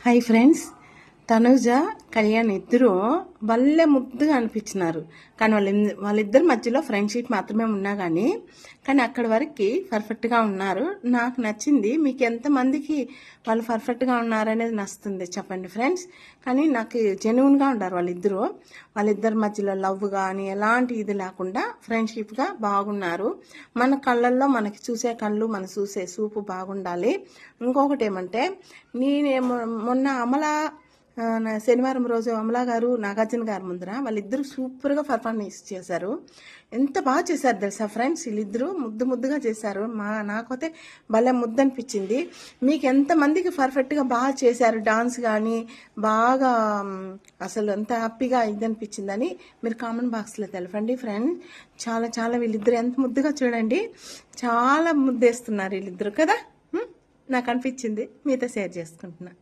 Hi friends, Tanuja Kalyan ఇద్దరు భలే ముద్దుగా అనిపించినారు. కానీ వాళ్ళిద్దరి మధ్యలో ఫ్రెండ్షిప్ మాత్రమే ఉన్నా కానీ అక్కడి వరకు పర్ఫెక్ట్గా ఉన్నారు. నాకు నచ్చింది. మీకు ఎంతమందికి వాళ్ళు పర్ఫెక్ట్గా ఉన్నారనేది నచ్చుతుంది చెప్పండి ఫ్రెండ్స్. కానీ నాకు జెన్యున్గా ఉన్నారు వాళ్ళిద్దరి మధ్యలో లవ్ కానీ ఎలాంటి ఇది లేకుండా ఫ్రెండ్షిప్గా బాగున్నారు. మన కళ్ళల్లో మనకి చూసే కళ్ళు, మన చూసే చూపు బాగుండాలి. ఇంకొకటి ఏమంటే, మొన్న శనివారం రోజు అమలా గారు, నాగార్జున గారు ముందర వాళ్ళిద్దరూ సూపర్గా పర్ఫార్మెన్స్ చేశారు. ఎంత బాగా చేశారు తెలుసా ఫ్రెండ్స్, వీళ్ళిద్దరూ ముద్దుగా చేశారు. నాకైతే భలే ముద్దు అనిపించింది. మీకు ఎంతమందికి పర్ఫెక్ట్గా బాగా చేశారు డాన్స్ కానీ, బాగా అసలు ఎంత హ్యాపీగా ఇది అనిపించిందని మీరు కామెంట్ బాక్స్లో తెలపండి ఫ్రెండ్స్. చాలా వీళ్ళిద్దరు ఎంత ముద్దుగా చూడండి, చాలా ముద్దేస్తున్నారు వీళ్ళిద్దరు కదా. నాకు అనిపించింది, మీతో షేర్ చేసుకుంటున్నా.